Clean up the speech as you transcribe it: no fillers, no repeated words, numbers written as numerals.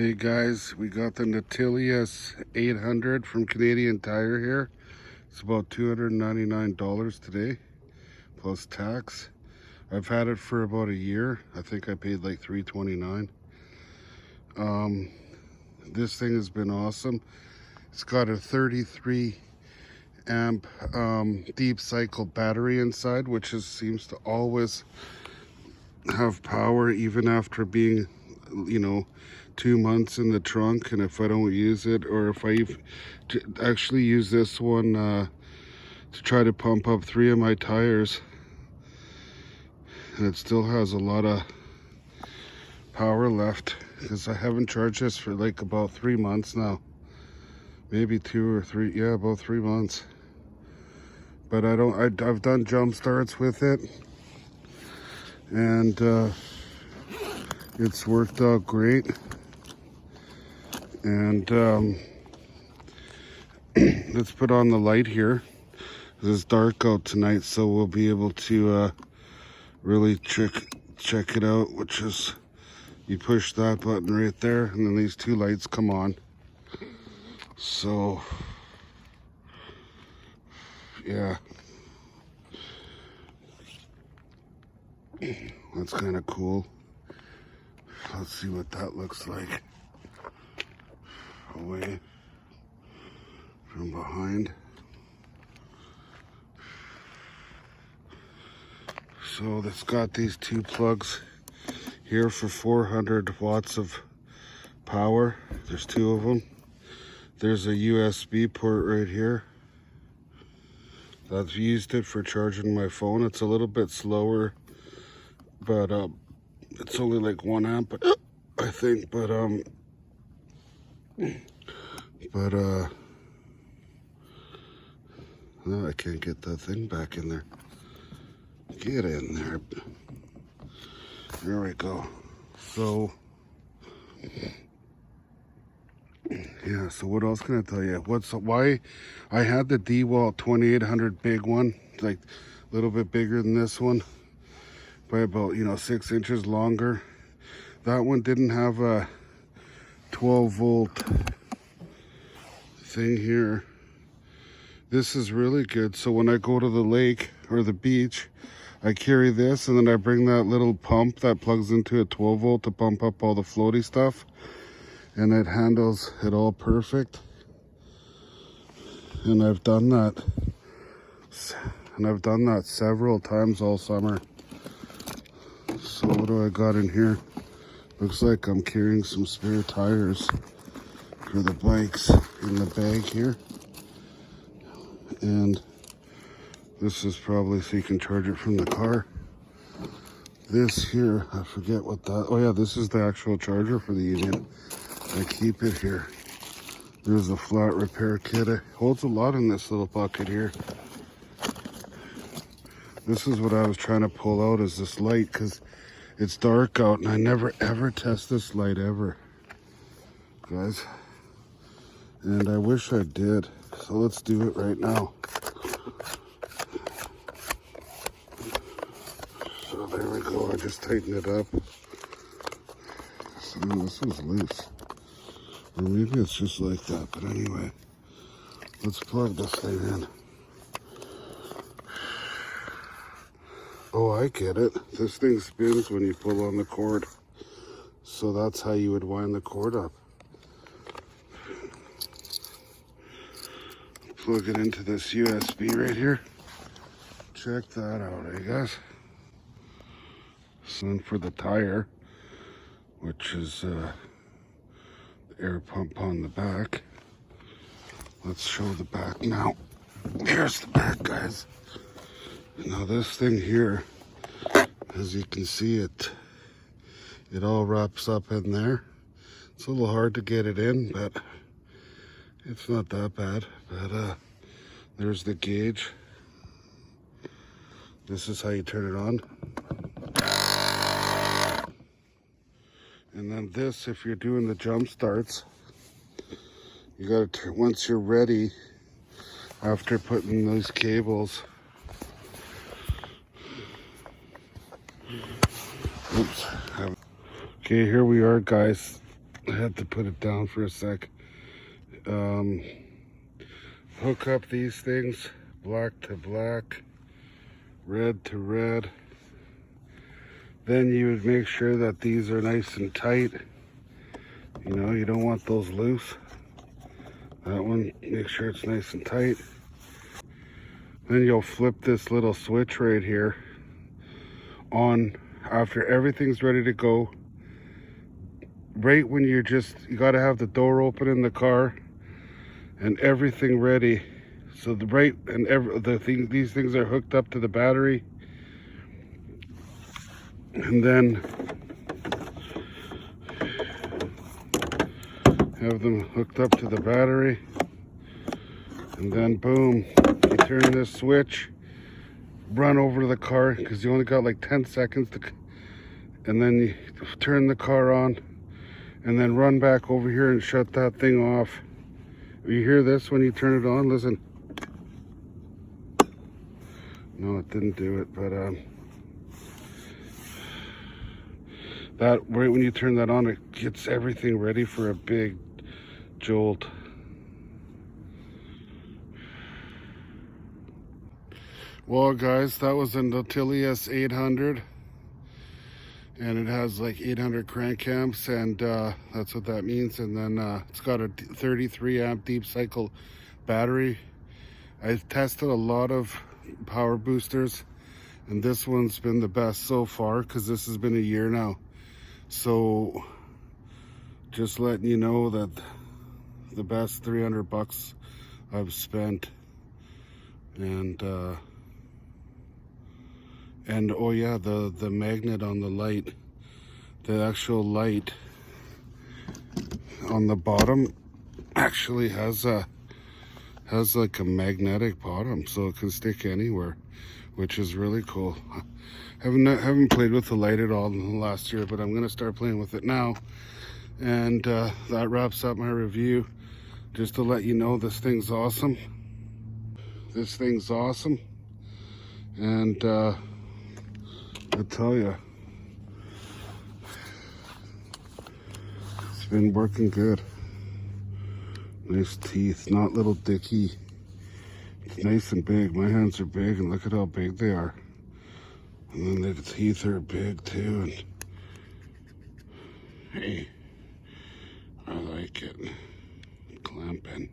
Hey guys, we got the Nautilius 800 from Canadian Tire here. It's about $299 today, plus tax. I've had it for about a year. I think I paid like $329. This thing has been awesome. It's got a 33 amp deep cycle battery inside, which seems to always have power even after being, 2 months in the trunk. And if I don't use it, or if I actually use this one to try to pump up 3 of my tires, and it still has a lot of power left, because I haven't charged this for like about 3 months now, maybe 2 or 3, yeah, about 3 months. But I've done jump starts with it, and it's worked out great. And let's put on the light here. It's dark out tonight, so we'll be able to really check it out, which is, you push that button right there, and then these 2 lights come on. So yeah, that's kind of cool. Let's see what that looks like away from behind. So it's got these 2 plugs here for 400 watts of power. There's 2 of them. There's a USB port right here. I've used it for charging my phone. It's a little bit slower, but it's only like 1 amp, I think. But no, I can't get that thing back in there. Get in there. There we go. So yeah, so what else can I tell you? Why I had the DeWalt 2800 big one, like a little bit bigger than this one by about 6 inches longer. That one didn't have a 12-volt thing here. This is really good. So when I go to the lake or the beach, I carry this, and then I bring that little pump that plugs into a 12-volt to pump up all the floaty stuff, and it handles it all perfect. And I've done that. And I've done that several times all summer. So what do I got in here? Looks like I'm carrying some spare tires for the bikes in the bag here. And this is probably so you can charge it from the car. This here, I forget what that, oh yeah, this is the actual charger for the unit. I keep it here. There's a flat repair kit. It holds a lot in this little bucket here. This is what I was trying to pull out, is this light, because it's dark out, and I never ever test this light ever, guys. And I wish I did. So let's do it right now. So there we go. I just tightened it up. So this was loose. Or maybe it's just like that. But anyway, let's plug this thing in. Oh, I get it. This thing spins when you pull on the cord. So that's how you would wind the cord up. Plug it into this USB right here. Check that out, guys. So then for the tire, which is the air pump on the back. Let's show the back now. Here's the back, guys. Now this thing here, as you can see, it all wraps up in there. It's a little hard to get it in, but it's not that bad. But there's the gauge. This is how you turn it on. And then this, if you're doing the jump starts, you gotta turn, once you're ready, after putting those cables, oops. Okay, here we are, guys. I had to put it down for a sec. Hook up these things, black to black, red to red. Then you would make sure that these are nice and tight. You know, you don't want those loose. That one, make sure it's nice and tight. Then you'll flip this little switch right here on after everything's ready to go. Right when you got to have the door open in the car and everything ready. So these things are hooked up to the battery, and then have them hooked up to the battery, and then boom, you turn this switch, run over to the car because you only got like 10 seconds to, and then you turn the car on, and then run back over here and shut that thing off. You hear this when you turn it on? Listen. No, it didn't do it, but that right when you turn that on, it gets everything ready for a big jolt. Well, guys, that was a Nautilius 800, and it has like 800 crank amps, and that's what that means. And then it's got a 33 amp deep cycle battery. I've tested a lot of power boosters, and this one's been the best so far because this has been a year now. So just letting you know that the best $300 I've spent. And oh yeah, the magnet on the light, the actual light on the bottom actually has like a magnetic bottom, so it can stick anywhere, which is really cool. Haven't played with the light at all in the last year, but I'm gonna start playing with it now. And that wraps up my review. Just to let you know, this thing's awesome. This thing's awesome, and I tell you, it's been working good. Nice teeth, not little dicky. It's nice and big. My hands are big, and look at how big they are. And then the teeth are big too. And hey, I like it. Clamping.